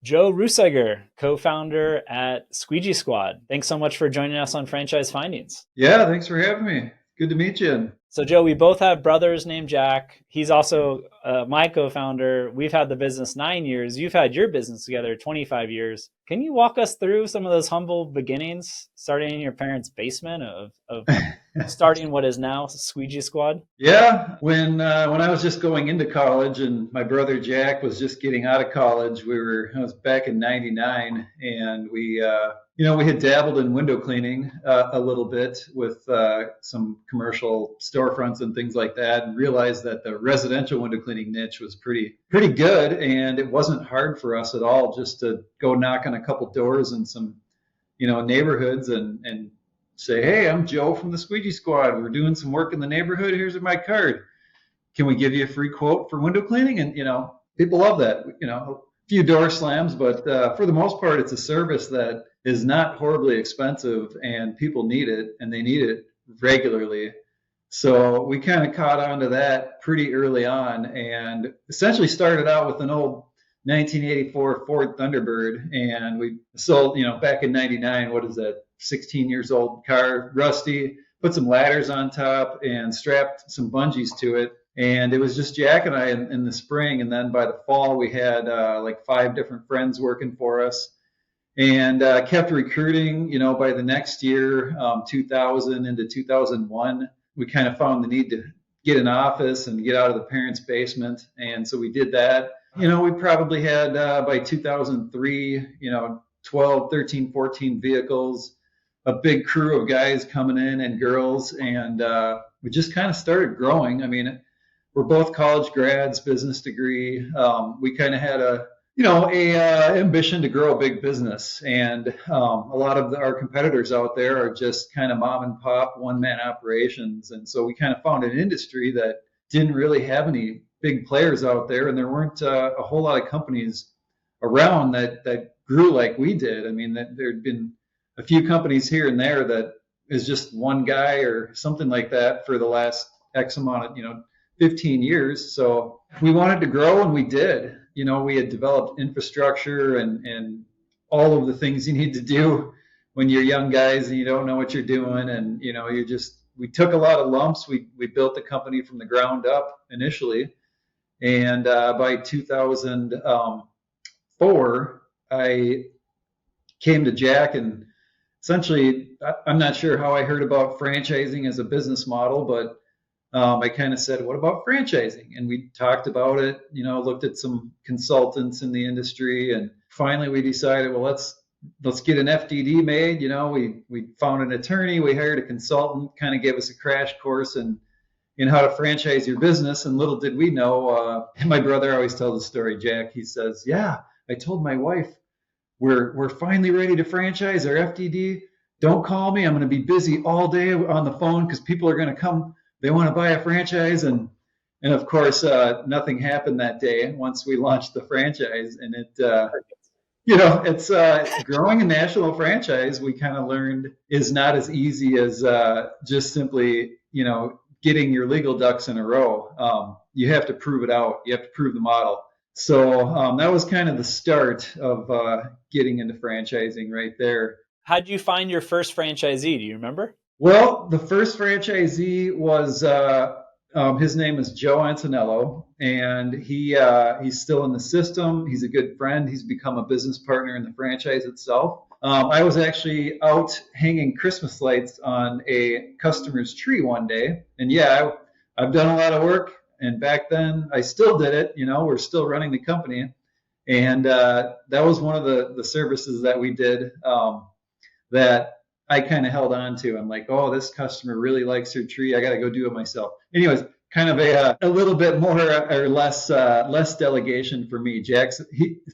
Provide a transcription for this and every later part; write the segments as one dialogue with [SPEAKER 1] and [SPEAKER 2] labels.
[SPEAKER 1] Joe Ruegsegger, co-founder at Squeegee Squad. Thanks so much for joining us on Franchise Findings.
[SPEAKER 2] Yeah, thanks for having me. Good to meet you.
[SPEAKER 1] So, Joe, we both have brothers named Jack. He's also my co founder. We've had the business 9 years. You've had your business together 25 years. Can you walk us through some of those humble beginnings, starting in your parents' basement of starting what is now Squeegee Squad?
[SPEAKER 2] Yeah, when I was just going into college and my brother Jack was just getting out of college, I was back in '99, and we had dabbled in window cleaning a little bit with some commercial storefronts and things like that, and realized that the residential window cleaning niche was pretty good, and it wasn't hard for us at all just to go knock on a couple doors in some neighborhoods and say, hey, I'm Joe from the Squeegee Squad. We're doing some work in the neighborhood. Here's my card. Can we give you a free quote for window cleaning? And people love that. A few door slams, but for the most part, it's a service that is not horribly expensive, and people need it, and they need it regularly. So we kind of caught on to that pretty early on, and essentially started out with an old 1984 Ford Thunderbird, and we sold, back in '99. What is that? 16 years old car, rusty. Put some ladders on top and strapped some bungees to it. And it was just Jack and I in the spring. And then by the fall, we had like 5 different friends working for us, and kept recruiting. By the next year, 2000 into 2001, we kind of found the need to get an office and get out of the parents' basement. And so we did that. We probably had by 2003, 12, 13, 14 vehicles, a big crew of guys coming in and girls, and we just kind of started growing. I mean, we're both college grads, business degree. We kind of had a ambition to grow a big business, and a lot of our competitors out there are just kind of mom and pop, one man operations, and so we kind of found an industry that didn't really have any big players out there, and there weren't a whole lot of companies around that grew like we did. I mean, that there'd been a few companies here and there that is just one guy or something like that for the last X amount of, 15 years. So we wanted to grow, and we did. We had developed infrastructure and all of the things you need to do when you're young guys and you don't know what you're doing. And, we took a lot of lumps. We built the company from the ground up initially. And by 2004, I came to Jack, and essentially, I'm not sure how I heard about franchising as a business model, but I kind of said, what about franchising? And we talked about it, looked at some consultants in the industry, and finally we decided, well, let's get an FDD made. We found an attorney, we hired a consultant, kind of gave us a crash course in how to franchise your business. And little did we know, my brother always tells the story, Jack. He says, yeah, I told my wife, we're finally ready to franchise our FDD. Don't call me. I'm going to be busy all day on the phone because people are going to come. They want to buy a franchise. And of course, nothing happened that day once we launched the franchise. And it's growing a national franchise. We kind of learned is not as easy as just simply, getting your legal ducks in a row. You have to prove it out. You have to prove the model. So that was kind of the start of getting into franchising right there.
[SPEAKER 1] How'd you find your first franchisee? Do you remember?
[SPEAKER 2] Well, the first franchisee was his name is Joe Antonello, and he's still in the system. He's a good friend. He's become a business partner in the franchise itself. I was actually out hanging Christmas lights on a customer's tree one day, and yeah, I've done a lot of work. And back then, I still did it. We're still running the company, and that was one of the services that we did that I kind of held on to. I'm like, oh, this customer really likes her tree. I got to go do it myself. Anyways, kind of a little bit more or less delegation for me.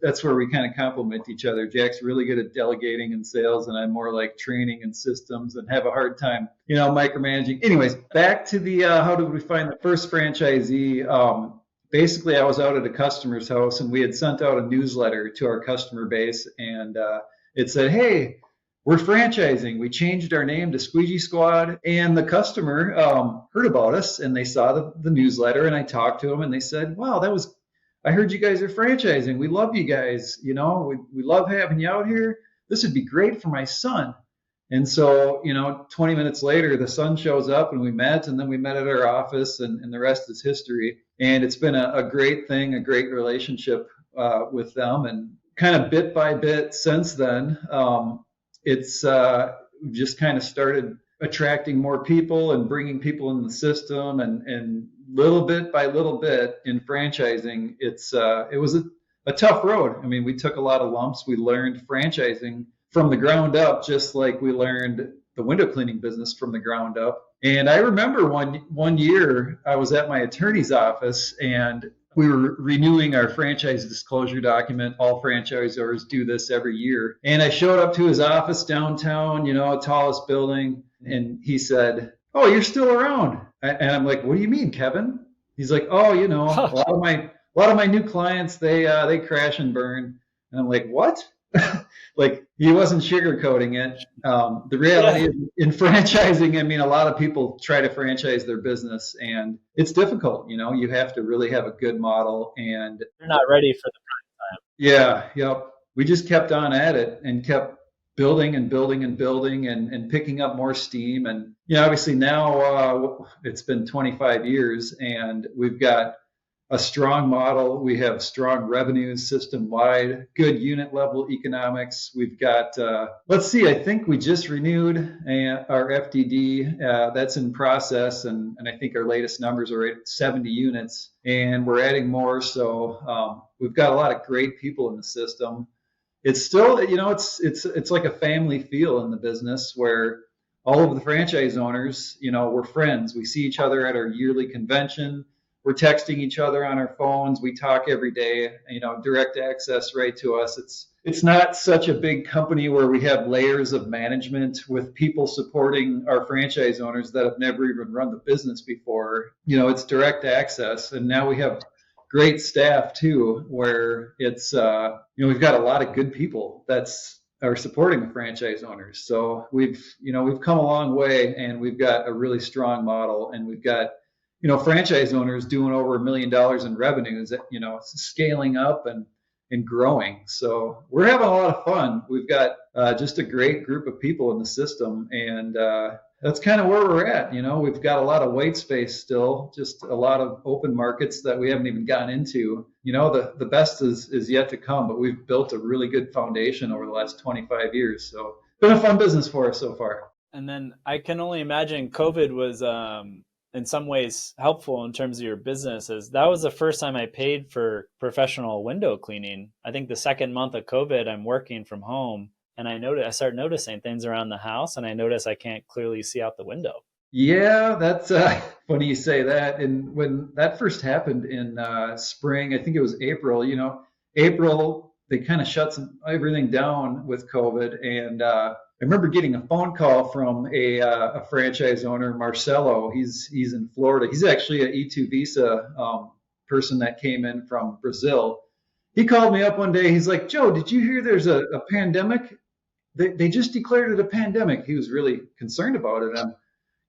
[SPEAKER 2] That's where we kind of complement each other. Jack's really good at delegating and sales, and I'm more like training and systems and have a hard time, micromanaging. Anyways, back to the how did we find the first franchisee? Basically, I was out at a customer's house, and we had sent out a newsletter to our customer base, and it said, hey, we're franchising. We changed our name to Squeegee Squad, and the customer heard about us, and they saw the newsletter, and I talked to them, and they said, wow, that was I heard you guys are franchising. We love you guys. We love having you out here. This would be great for my son. And so, 20 minutes later, the son shows up and we met, and then we met at our office, and the rest is history. And it's been a great thing, a great relationship with them. And kind of bit by bit since then, it's just kind of started attracting more people and bringing people in the system, and little bit by little bit in franchising, it was a tough road. I mean, we took a lot of lumps. We learned franchising from the ground up, just like we learned the window cleaning business from the ground up. And I remember one year I was at my attorney's office, and we were renewing our franchise disclosure document. All franchisors do this every year. And I showed up to his office downtown, tallest building. And he said, "Oh, you're still around." And I'm like, "What do you mean, Kevin?" He's like, "Oh, a lot of my new clients, they crash and burn." And I'm like, "What?" Like, he wasn't sugarcoating it. The reality is, in franchising, I mean, a lot of people try to franchise their business, and it's difficult. You have to really have a good model, and
[SPEAKER 1] You're not ready for the prime time.
[SPEAKER 2] yeah, yep. We just kept on at it and kept building and building and building, and picking up more steam. And obviously now it's been 25 years, and we've got a strong model. We have strong revenues system wide, good unit level economics. We've got, let's see, I think we just renewed our FDD. That's in process. And I think our latest numbers are at 70 units, and we're adding more. So we've got a lot of great people in the system. It's still, it's like a family feel in the business, where all of the franchise owners, we're friends. We see each other at our yearly convention. We're texting each other on our phones. We talk every day, direct access right to us. It's not such a big company where we have layers of management with people supporting our franchise owners that have never even run the business before. It's direct access. And now we have great staff too, where it's, we've got a lot of good people that are supporting the franchise owners. So we've come a long way, and we've got a really strong model, and we've got franchise owners doing over $1 million in revenues, scaling up and growing. So we're having a lot of fun. We've got just a great group of people in the system, and that's kind of where we're at. We've got a lot of white space still, just a lot of open markets that we haven't even gotten into. The best is yet to come, but we've built a really good foundation over the last 25 years. So it's been a fun business for us so far.
[SPEAKER 1] And then I can only imagine COVID was in some ways helpful in terms of your business, as that was the first time I paid for professional window cleaning. I think the second month of COVID, I'm working from home, and I start noticing things around the house, and I notice I can't clearly see out the window.
[SPEAKER 2] Yeah, that's funny you say that. And when that first happened in spring, I think it was April, April, they kind of shut everything down with COVID. And I remember getting a phone call from a franchise owner, Marcelo. He's in Florida. He's actually an E2 visa person that came in from Brazil. He called me up one day. He's like, "Joe, did you hear there's a pandemic? They just declared it a pandemic." He was really concerned about it.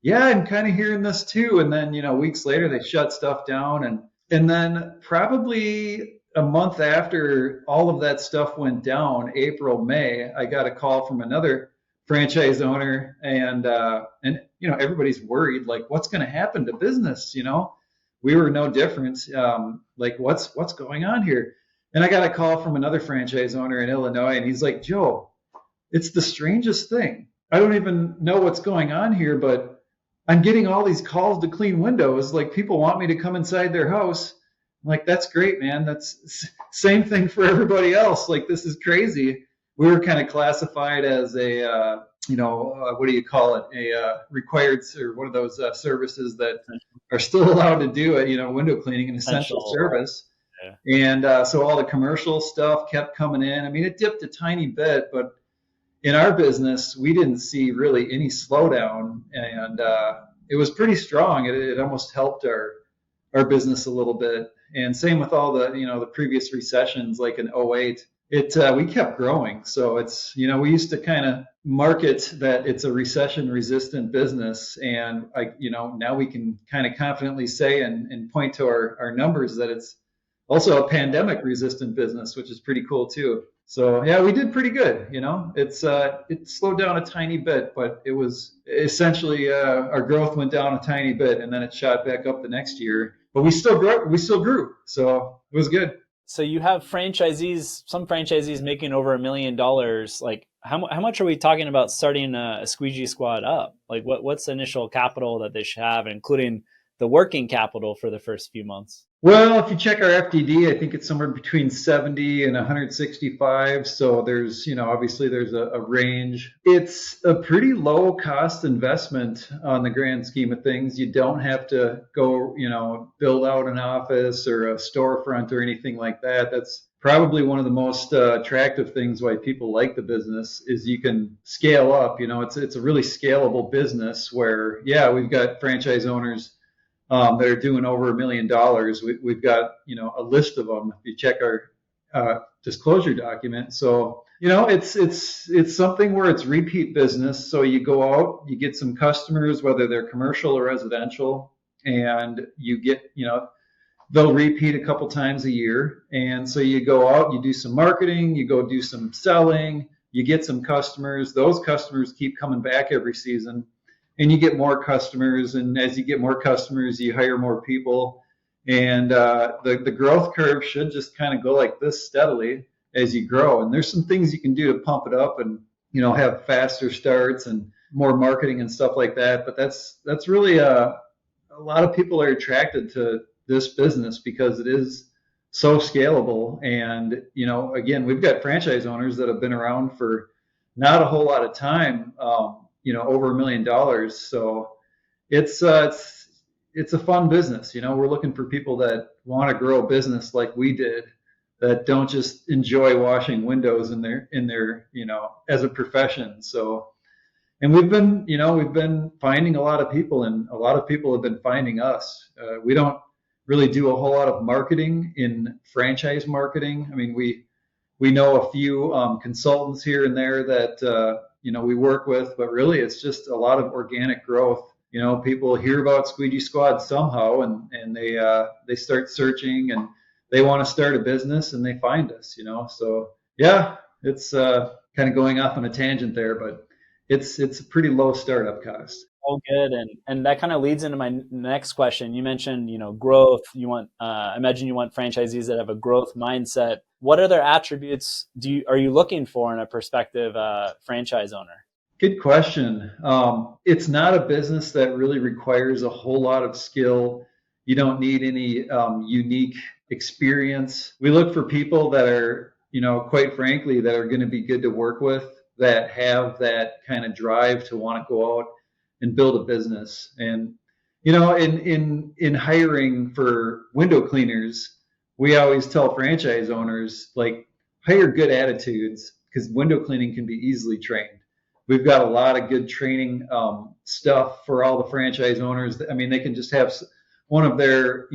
[SPEAKER 2] Yeah, I'm kind of hearing this too. And then, weeks later, they shut stuff down. And then probably a month after all of that stuff went down, April, May, I got a call from another franchise owner, and everybody's worried, like, what's going to happen to business? We were no different. Like, what's going on here? And I got a call from another franchise owner in Illinois, and he's like, "Joe, it's the strangest thing. I don't even know what's going on here, but I'm getting all these calls to clean windows. Like, people want me to come inside their house." I'm like, "That's great, man. That's same thing for everybody else. Like, this is crazy." We were kind of classified as a, what do you call it? A required, or one of those services that are still allowed to do it, window cleaning, an essential service. Yeah. And so all the commercial stuff kept coming in. I mean, it dipped a tiny bit, but in our business, we didn't see really any slowdown, and it was pretty strong. It almost helped our business a little bit. And same with all the, the previous recessions, like in 08. We kept growing. So it's, we used to kind of market that it's a recession resistant business. And now we can kind of confidently say and point to our numbers that also a pandemic resistant business, which is pretty cool too. So yeah, we did pretty good. It slowed down a tiny bit, but it was essentially our growth went down a tiny bit, and then it shot back up the next year. But we still grew. We still grew, so it was good.
[SPEAKER 1] So you have franchisees, some franchisees making over $1 million. Like how much are we talking about starting a Squeegee Squad up? Like what's the initial capital that they should have, including the working capital for the first few months?
[SPEAKER 2] Well, if you check our FDD, I think it's somewhere between 70 and 165. So there's, obviously there's a range. It's a pretty low cost investment on the grand scheme of things. You don't have to go, build out an office or a storefront or anything like that. That's probably one of the most attractive things why people like the business is you can scale up. It's a really scalable business where, yeah, we've got franchise owners that are doing over $1 million. We've got, a list of them. If you check our disclosure document, so it's something where it's repeat business. So you go out, you get some customers, whether they're commercial or residential, and you get, they'll repeat a couple times a year. And so you go out, you do some marketing, you go do some selling, you get some customers. Those customers keep coming back every season and you get more customers. And as you get more customers, you hire more people. And the growth curve should just kind of go like this steadily as you grow. And there's some things you can do to pump it up and, have faster starts and more marketing and stuff like that. But that's really a lot of people are attracted to this business because it is so scalable. And, again, we've got franchise owners that have been around for not a whole lot of time, over $1 million. So it's a fun business. We're looking for people that want to grow a business like we did, that don't just enjoy washing windows in their, as a profession. So, and we've been finding a lot of people, and a lot of people have been finding us. We don't really do a whole lot of marketing in franchise marketing. I mean, we know a few consultants here and there that we work with, but really it's just a lot of organic growth. People hear about Squeegee Squad somehow, and they start searching, and they want to start a business, and they find us. So yeah, it's kind of going off on a tangent there, but it's a pretty low startup cost.
[SPEAKER 1] Oh, good. And that kind of leads into my next question. You mentioned, growth. You want, I imagine you want franchisees that have a growth mindset. What other attributes are you looking for in a prospective franchise owner?
[SPEAKER 2] Good question. It's not a business that really requires a whole lot of skill. You don't need any unique experience. We look for people that are, quite frankly, that are going to be good to work with, that have that kind of drive to want to go out and build a business. And in hiring for window cleaners, we always tell franchise owners, like, hire good attitudes, because window cleaning can be easily trained. We've got a lot of good training stuff for all the franchise owners. I mean, they can just have one of their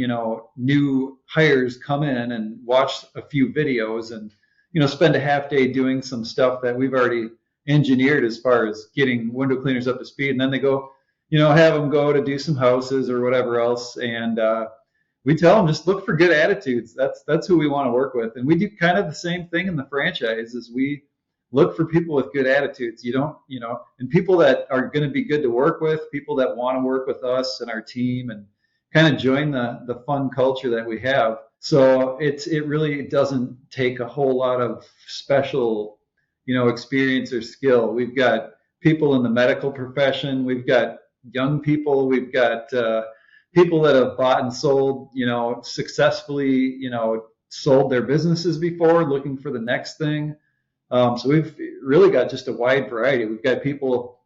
[SPEAKER 2] new hires come in and watch a few videos and spend a half day doing some stuff that we've already engineered as far as getting window cleaners up to speed. And then they go, have them go to do some houses or whatever else. And we tell them, just look for good attitudes. That's who we want to work with. And we do kind of the same thing in the franchise, is we look for people with good attitudes. And people that are going to be good to work with, people that want to work with us and our team and kind of join the fun culture that we have. So it really doesn't take a whole lot of special experience or skill. We've got people in the medical profession. We've got young people. We've got people that have bought and sold, successfully, sold their businesses before, looking for the next thing. So we've really got just a wide variety. We've got people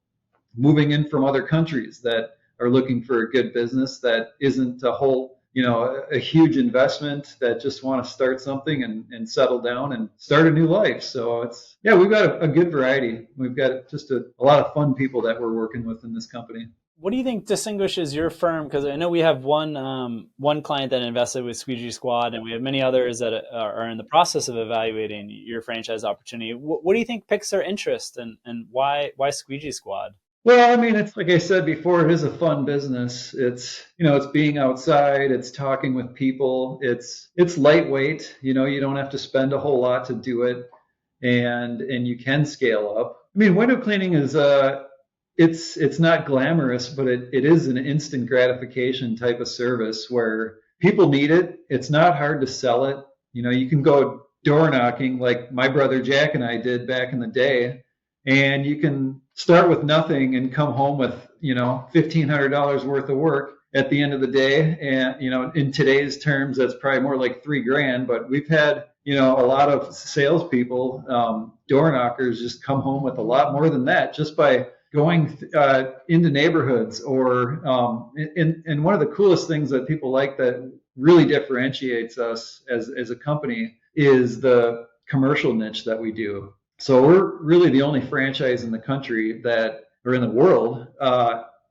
[SPEAKER 2] moving in from other countries that are looking for a good business that isn't a whole, a huge investment, that just want to start something and settle down and start a new life. So we've got a good variety. We've got just a lot of fun people that we're working with in this company.
[SPEAKER 1] What do you think distinguishes your firm? Because I know we have one client that invested with Squeegee Squad, and we have many others that are in the process of evaluating your franchise opportunity. What do you think picks their interest, and why Squeegee Squad?
[SPEAKER 2] Well, I mean, it's like I said before, it is a fun business. It's being outside, it's talking with people, it's lightweight, you don't have to spend a whole lot to do it, and you can scale up. I mean, window cleaning is it's not glamorous, but it is an instant gratification type of service where people need it. It's not hard to sell it. You can go door knocking like my brother Jack and I did back in the day, and you can start with nothing and come home with $1,500 worth of work at the end of the day. And in today's terms, that's probably more like 3 grand. But we've had a lot of salespeople, door knockers, just come home with a lot more than that just by going into neighborhoods. And one of the coolest things that people like that really differentiates us as a company is the commercial niche that we do. So we're really the only franchise in the country or in the world,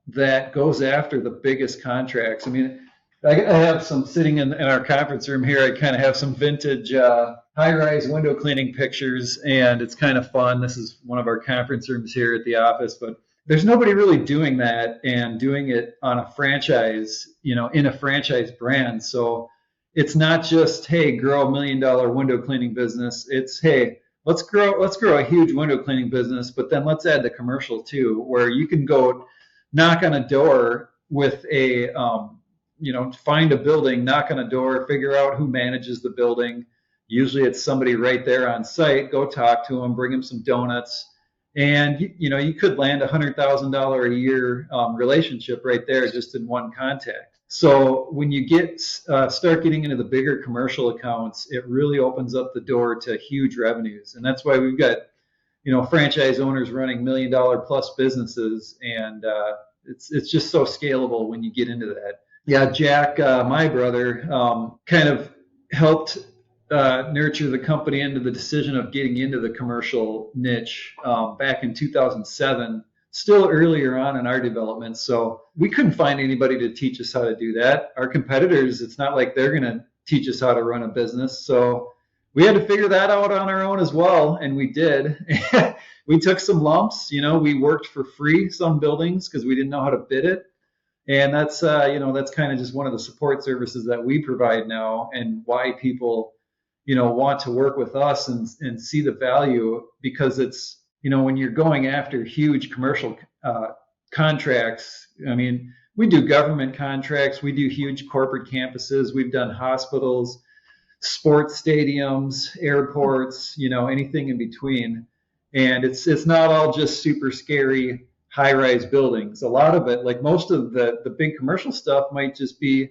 [SPEAKER 2] that goes after the biggest contracts. I mean, I have some sitting in our conference room here. I kind of have some vintage high-rise window cleaning pictures, and it's kind of fun. This is one of our conference rooms here at the office, but there's nobody really doing that and doing it on a franchise, in a franchise brand. So it's not just, hey, grow $1 million window cleaning business. It's, hey, let's grow a huge window cleaning business, but then let's add the commercial too, where you can go knock on a door with find a building, knock on a door, figure out who manages the building. Usually it's somebody right there on site. Go talk to them, bring them some donuts, and you could land $100,000 a year relationship right there just in one contact. So when you start getting into the bigger commercial accounts, it really opens up the door to huge revenues, and that's why we've got franchise owners running $1 million plus businesses, and it's just so scalable when you get into that. Yeah, Jack, my brother, kind of helped nurture the company into the decision of getting into the commercial niche back in 2007, still earlier on in our development. So we couldn't find anybody to teach us how to do that. Our competitors, it's not like they're going to teach us how to run a business. So we had to figure that out on our own as well, and we did. We took some lumps. We worked for free some buildings because we didn't know how to bid it. And that's kind of just one of the support services that we provide now, and why people want to work with us and see the value, because it's when you're going after huge commercial contracts. I mean, we do government contracts, we do huge corporate campuses, we've done hospitals, sports stadiums, airports, anything in between. And it's not all just super scary high-rise buildings. A lot of it, like most of the big commercial stuff, might just be,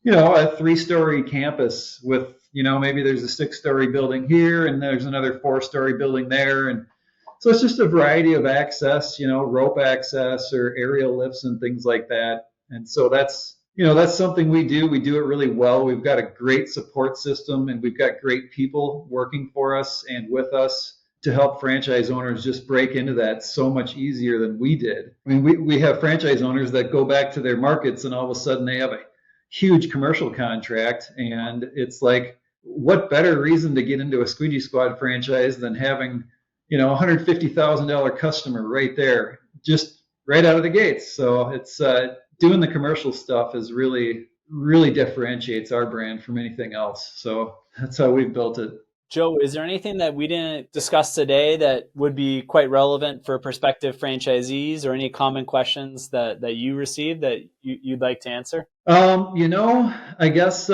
[SPEAKER 2] a 3-story campus with, maybe there's a 6-story building here and there's another 4-story building there. And so it's just a variety of access, rope access or aerial lifts and things like that. And so that's something we do. We do it really well. We've got a great support system, and we've got great people working for us and with us to help franchise owners just break into that so much easier than we did. I mean, we have franchise owners that go back to their markets and all of a sudden they have a huge commercial contract, and it's like, what better reason to get into a Squeegee Squad franchise than having, $150,000 customer right there, just right out of the gates. So it's doing the commercial stuff is really, really differentiates our brand from anything else. So that's how we've built it.
[SPEAKER 1] Joe, is there anything that we didn't discuss today that would be quite relevant for prospective franchisees, or any common questions that you received that you'd like to answer?
[SPEAKER 2] I guess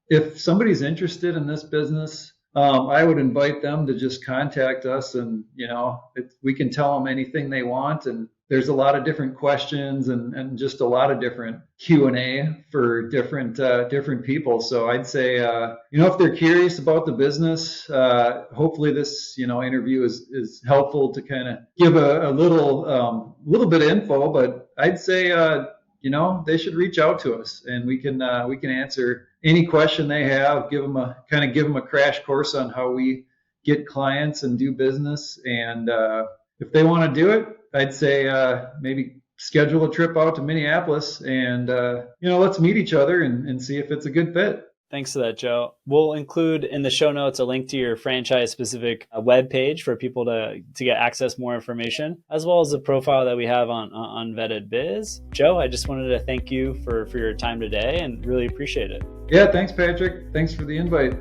[SPEAKER 2] if somebody's interested in this business, I would invite them to just contact us, and we can tell them anything they want. And there's a lot of different questions and just a lot of different Q&A for different people. So I'd say, if they're curious about the business, hopefully this, interview is helpful to kind of give a little bit of info. But I'd say, they should reach out to us, and we can answer any question they have, give them a crash course on how we get clients and do business. And if they want to do it, I'd say maybe schedule a trip out to Minneapolis, and let's meet each other and see if it's a good fit.
[SPEAKER 1] Thanks for that, Joe. We'll include in the show notes a link to your franchise specific web page for people to get access more information, as well as the profile that we have on Vetted Biz. Joe, I just wanted to thank you for your time today and really appreciate it.
[SPEAKER 2] Yeah, thanks, Patrick. Thanks for the invite.